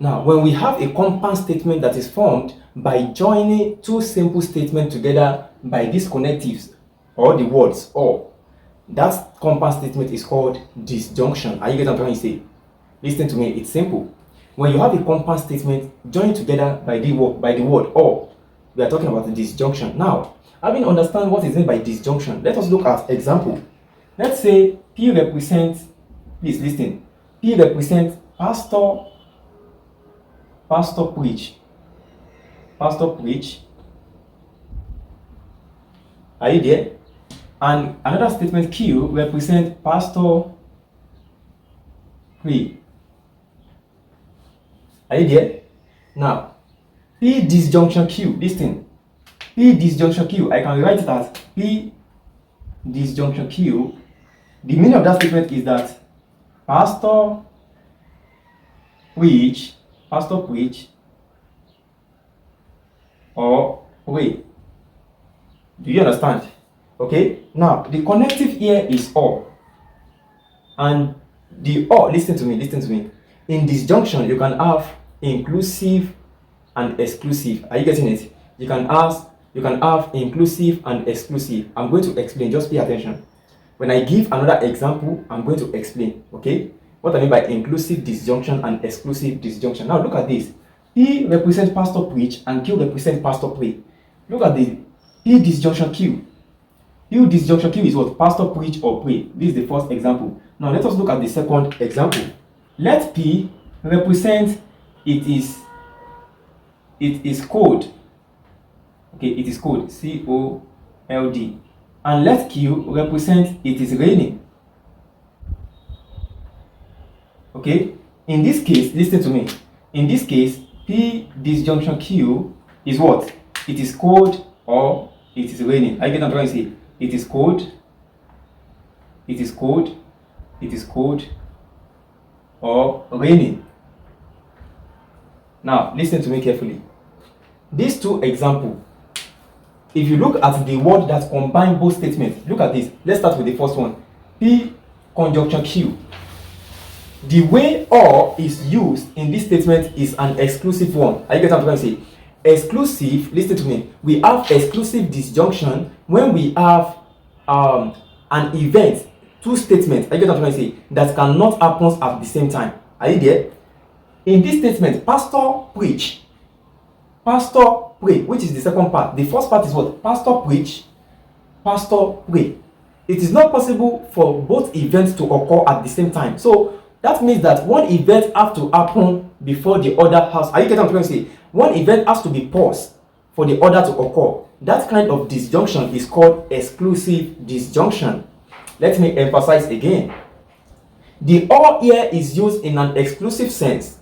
Now, when we have a compound statement that is formed by joining two simple statements together by these connectives or the words or, that compound statement is called disjunction. Are you getting what I'm trying to say? Listen to me, it's simple. When you have a compound statement joined together by the word or, we are talking about the disjunction. Now, having understand what is meant by disjunction, let us look at example. Let's say P represents, please listen, P represents pastor preach. Pastor preach. Are you there? And another statement Q represents pastor pray. Are you there? Now, P disjunction Q, listen. P disjunction Q, I can write it as P disjunction Q. The meaning of that statement is that pastor preach or pray. Do you understand? Okay. Now the connective here is or, and the or. Listen to me. In disjunction, you can have inclusive and exclusive. Are you getting it? You can have inclusive and exclusive. I'm going to explain. Just pay attention. When I give another example, I'm going to explain. Okay. What I mean by inclusive disjunction and exclusive disjunction. Now look at this. P represents pastor preach and Q represents pastor pray. Look at the P disjunction Q. P disjunction Q is what? Pastor preach or pray. This is the first example. Now let us look at the second example. Let P represent it is cold. Okay, it is cold. C-O-L-D. And let Q represent it is raining. Okay, in this case, listen to me. In this case, P disjunction Q is what? It is cold or it is raining. I get what I'm trying to say. It is cold. Or raining. Now, listen to me carefully. These two examples, if you look at the word that combine both statements, look at this. Let's start with the first one. P conjunction Q. The way or is used in this statement is an exclusive one. Are you getting what I'm trying to say? Exclusive, listen to me. We have exclusive disjunction when we have an event, two statements, are you getting what I'm trying to say, that cannot happen at the same time. Are you there? In this statement, pastor preach, pastor pray, which is the second part. The first part is what? Pastor preach, pastor pray. It is not possible for both events to occur at the same time. So that means that one event has to happen before the other has. Are you getting what I'm trying to say? One event has to be paused for the other to occur. That kind of disjunction is called exclusive disjunction. Let me emphasize again. The or here is used in an exclusive sense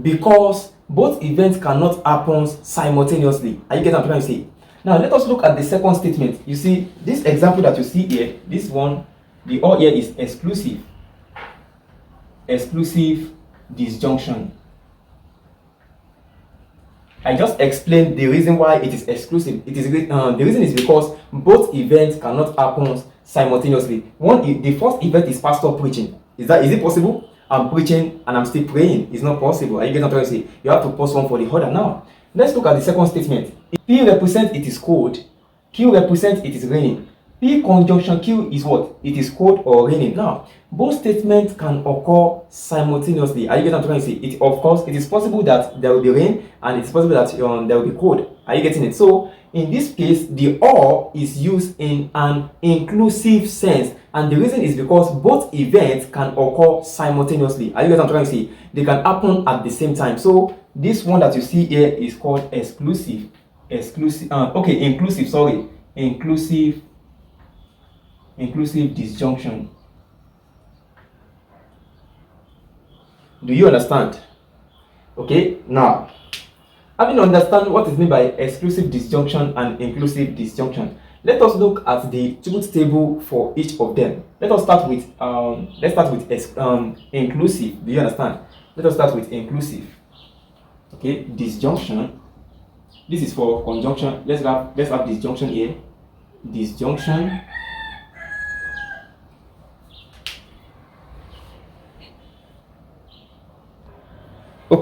because both events cannot happen simultaneously. Are you getting what I'm trying to say? Now let us look at the second statement. You see, this example that you see here, this one, the or here is exclusive disjunction. I just explained the reason why it is exclusive. It is the reason is because both events cannot happen simultaneously. The first event is pastor preaching. Is it possible? I'm preaching and I'm still praying. It's not possible. Are you getting what I'm trying to say? You have to pause one for the other. Now, let's look at the second statement. P represents it is cold. Q represents it is raining. P conjunction Q is what? It is cold or raining. Now, both statements can occur simultaneously. Are you getting what I'm trying to say? Of course, it is possible that there will be rain and it's possible that there will be cold. Are you getting it? So, in this case, the or is used in an inclusive sense. And the reason is because both events can occur simultaneously. Are you getting what I'm trying to say? They can happen at the same time. So, this one that you see here is called inclusive, inclusive disjunction. Do you understand? Okay, now having understand what is meant by exclusive disjunction and inclusive disjunction, let us look at the truth table for each of them. Let us start with inclusive. Do you understand? Let us start with inclusive. Okay, disjunction. This is for conjunction. Let's have disjunction here. Disjunction.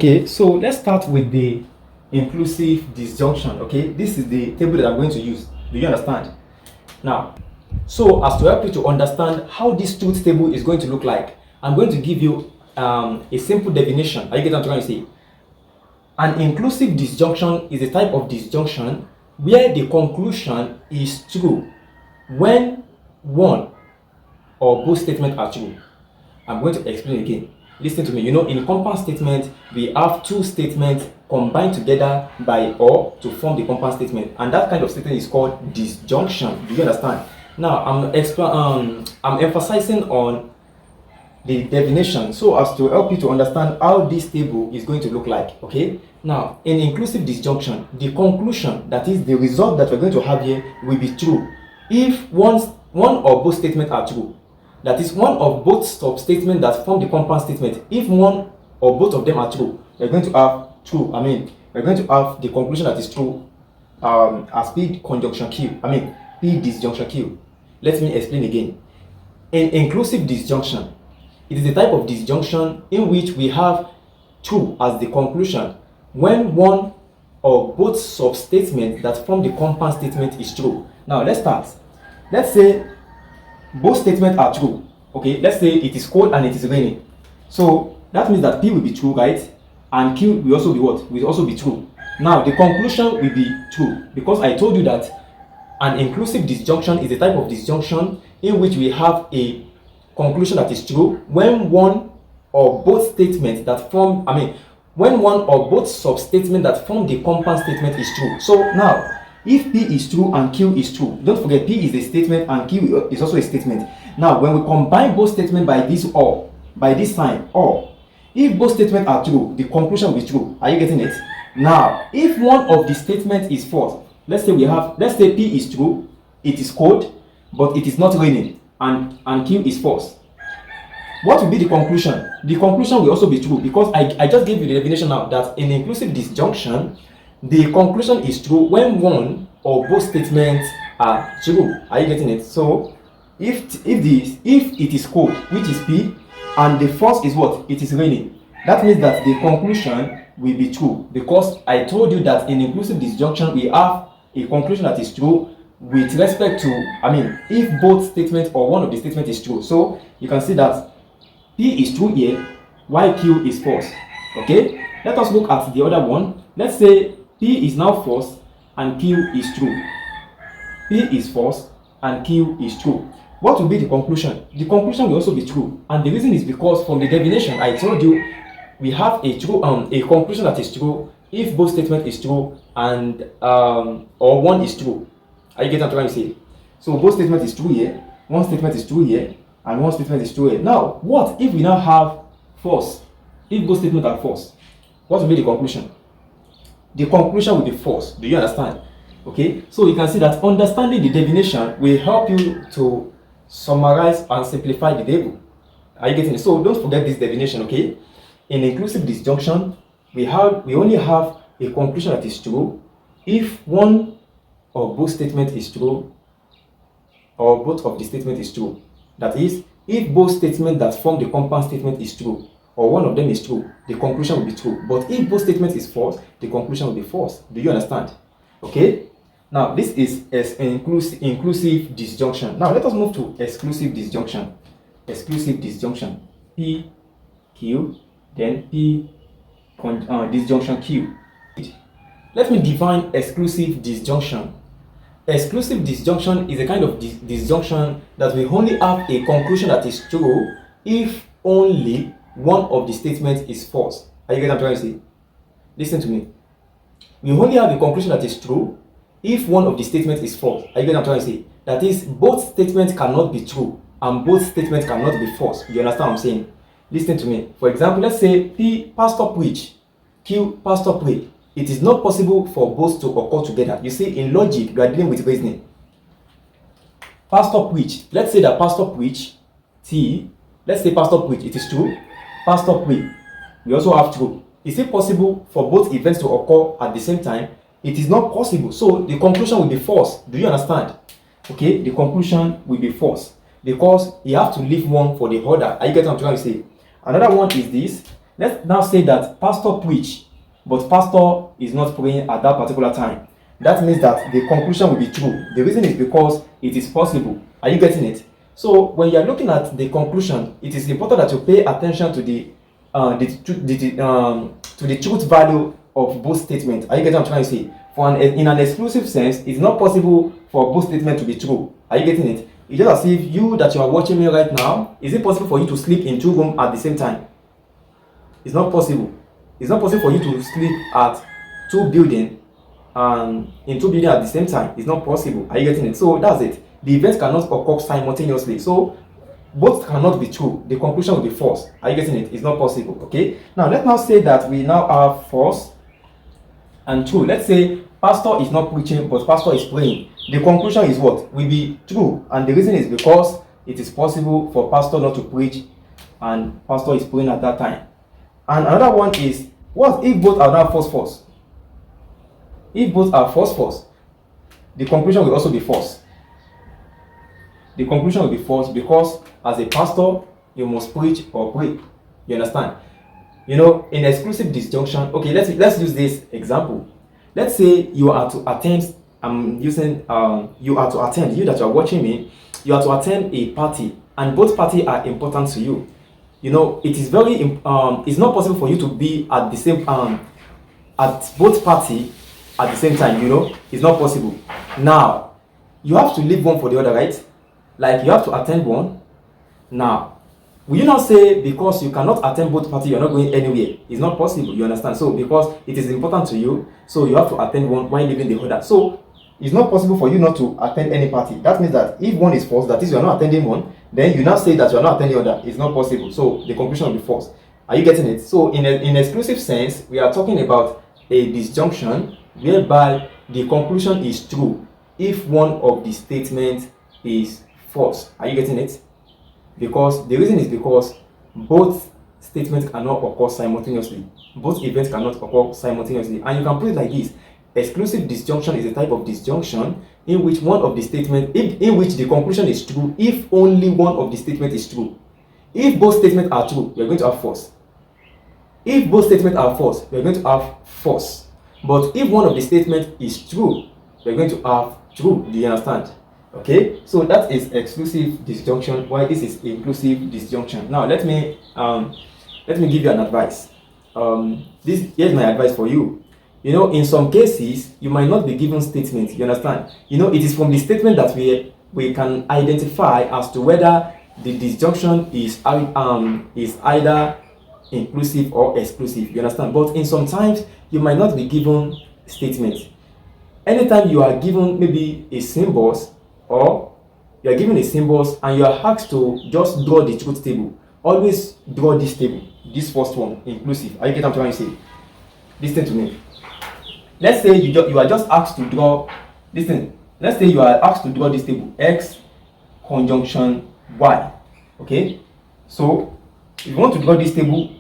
Okay, so let's start with the inclusive disjunction. Okay, this is the table that I'm going to use. Do you understand? Now, so as to help you to understand how this truth table is going to look like, I'm going to give you a simple definition. Are you getting what I'm trying to say? An inclusive disjunction is a type of disjunction where the conclusion is true when one or both statements are true. I'm going to explain again. Listen to me. You know, in compound statement, we have two statements combined together by or to form the compound statement, and that kind of statement is called disjunction. Do you understand? Now, I'm emphasizing on the definition so as to help you to understand how this table is going to look like. Okay, now in inclusive disjunction, the conclusion, that is the result that we're going to have here, will be true if one or both statements are true. That is, one of both sub-statements that form the compound statement, if one or both of them are true, we're going to have we're going to have the conclusion that is true as P conjunction Q. P disjunction Q. Let me explain again. In inclusive disjunction, it is a type of disjunction in which we have true as the conclusion when one or both sub-statements that form the compound statement is true. Now let's start. Let's say both statements are true. Okay, let's say it is cold and it is raining. So that means that P will be true, right? And Q will also be what? Will also be true. Now the conclusion will be true because I told you that an inclusive disjunction is a type of disjunction in which we have a conclusion that is true when one or both statements that form, when one or both sub-statements that form the compound statement is true. So now, if P is true and Q is true, don't forget P is a statement and Q is also a statement. Now, when we combine both statements by this or, by this sign or, if both statements are true, the conclusion will be true. Are you getting it? Now, if one of the statements is false, let's say P is true, it is cold, but it is not raining, and Q is false. What will be the conclusion? The conclusion will also be true because I just gave you the definition now that in inclusive disjunction, the conclusion is true when one or both statements are true. Are you getting it? So if it is cold, which is P, and the false is what? It is raining. That means that the conclusion will be true because I told you that in inclusive disjunction we have a conclusion that is true with respect to, if both statements or one of the statements is true. So you can see that P is true here, while Q is false. Okay, let us look at the other one. Let's say P is now false and Q is true. P is false and Q is true. What will be the conclusion? The conclusion will also be true, and the reason is because from the definition I told you we have a conclusion that is true if both statement is true and or one is true. Are you getting what I'm trying to say? So both statement is true here, one statement is true here, and one statement is true here. Now, what if we now have false? If both statements are false, what will be the conclusion? The conclusion will be false. Do you understand? Okay, so you can see that understanding the definition will help you to summarize and simplify the table. Are you getting it? So don't forget this definition, okay? In inclusive disjunction, we only have a conclusion that is true if one or both statement is true or both of the statement is true. That is, if both statements that form the compound statement is true or one of them is true, the conclusion will be true. But if both statements is false, the conclusion will be false. Do you understand? Okay? Now, this is inclusive disjunction. Now, let us move to exclusive disjunction. Exclusive disjunction. P, Q, then P, disjunction Q. Let me define exclusive disjunction. Exclusive disjunction is a kind of disjunction that we only have a conclusion that is true if only one of the statements is false. Are you getting what I'm trying to say? Listen to me. We only have a conclusion that is true if one of the statements is false. Are you getting what I'm trying to say? That is, both statements cannot be true and both statements cannot be false. You understand what I'm saying? Listen to me. For example, let's say P, pastor preach, Q, pastor pray. It is not possible for both to occur together. You see, in logic, we are dealing with reasoning. Pastor preach. Let's say that pastor preach, T. Let's say pastor preach. It is true. Pastor pray. We also have true. Is it possible for both events to occur at the same time? It is not possible. So the conclusion will be false. Do you understand? Okay, the conclusion will be false because you have to leave one for the other. Are you getting what I'm trying to say? Another one is this. Let's now say that pastor preach, but pastor is not praying at that particular time. That means that the conclusion will be true. The reason is because it is possible. Are you getting it? So when you are looking at the conclusion, it is important that you pay attention to the truth value of both statements. Are you getting what I'm trying to say? In an exclusive sense, it's not possible for both statements to be true. Are you getting it? It's just as if you that you are watching me right now, is it possible for you to sleep in 2 rooms at the same time? It's not possible. It's not possible for you to sleep at 2 buildings in 2 buildings at the same time. It's not possible. Are you getting it? So that's it. The events cannot occur simultaneously. So both cannot be true. The conclusion will be false. Are you getting it? It's not possible. Okay. Now let's now say that we now have false and true. Let's say pastor is not preaching, but pastor is praying. The conclusion is what? Will be true. And the reason is because it is possible for pastor not to preach and pastor is praying at that time. And another one is, what if both are now false? If both are false, the conclusion will also be false. The conclusion will be false because as a pastor, you must preach or pray. You understand? You know, in exclusive disjunction, okay, let's use this example. Let's say you are to attend, you that you are watching me, you are to attend a party, and both parties are important to you. You know, it is it's not possible for you to be at the same, at both parties at the same time, you know, it's not possible. Now, you have to leave one for the other, right? Like you have to attend one. Now, will you not say because you cannot attend both parties, you're not going anywhere? It's not possible, you understand? So, because it is important to you, so you have to attend one while leaving the other. So, it's not possible for you not to attend any party. That means that if one is false, that is, you are not attending one, then you now say that you are not attending the other. It's not possible. So, the conclusion will be false. Are you getting it? So, in exclusive sense, we are talking about a disjunction whereby the conclusion is true if one of the statements is false. Are you getting it? Because the reason is because both statements cannot occur simultaneously. Both events cannot occur simultaneously. And you can put it like this. Exclusive disjunction is a type of disjunction in which one of the statements, in which the conclusion is true if only one of the statements is true. If both statements are true, we are going to have false. If both statements are false, we are going to have false. But if one of the statements is true, we are going to have true. Do you understand? Okay, so that is exclusive disjunction, while this is inclusive disjunction. Now let me give you an advice. Here's my advice for you. You know, in some cases you might not be given statements. You understand? You know, it is from the statement that we can identify as to whether the disjunction is either inclusive or exclusive. You understand? But in some times you might not be given statements. Anytime you are given maybe a symbols, or you are given a symbols and you are asked to just draw the truth table, always draw this table, this first one, inclusive. Are you getting what I'm trying to say? Listen to me. Let's say you are just asked to draw this thing. Let's say you are asked to draw this table, X conjunction Y. Okay? So, if you want to draw this table,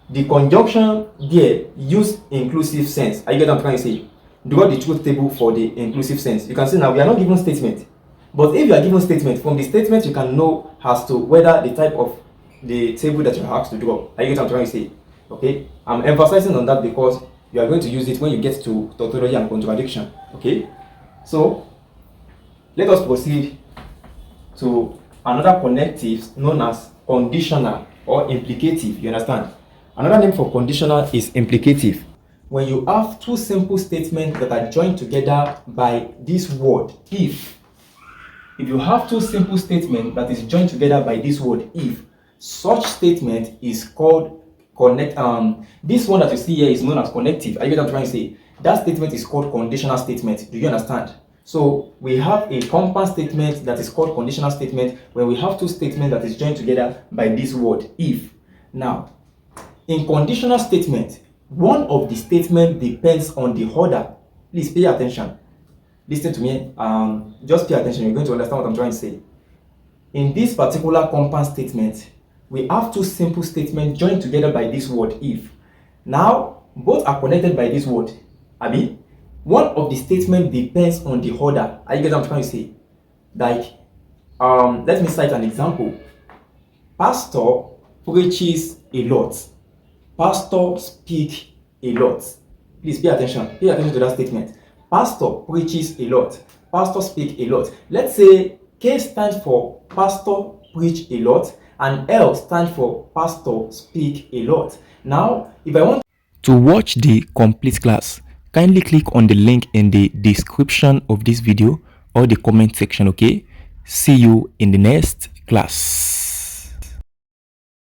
the conjunction there use inclusive sense. Are you getting what I'm trying to say? Draw the truth table for the inclusive sense. You can see now we are not given statement. But if you are given statement, from the statement you can know as to whether the type of the table that you are asked to draw. Are you getting what I'm trying to say? Okay? I'm emphasizing on that because you are going to use it when you get to tautology and contradiction. Okay? So, let us proceed to another connective known as conditional or implicative. You understand? Another name for conditional is implicative. When you have two simple statements that are joined together by this word, if you have two simple statements that is joined together by this word, if, such statement is called connect. This one that you see here is known as connective. Are you get what I'm trying to say? That statement is called conditional statement. Do you understand? So we have a compound statement that is called conditional statement when we have two statements that is joined together by this word, if. Now, in conditional statement, one of the statements depends on the other. Please pay attention. Listen to me. Just pay attention. You're going to understand what I'm trying to say. In this particular compound statement, we have two simple statements joined together by this word, if. Now, both are connected by this word. Abi, one of the statements depends on the other. Are you getting what I'm trying to say? Like, let me cite an example. Pastor preaches a lot. Pastor speak a lot. Please pay attention. Pay attention to that statement. Pastor preaches a lot. Pastor speak a lot. Let's say K stands for pastor preach a lot and L stands for pastor speak a lot. Now, if I want to watch the complete class, kindly click on the link in the description of this video or the comment section, okay? See you in the next class.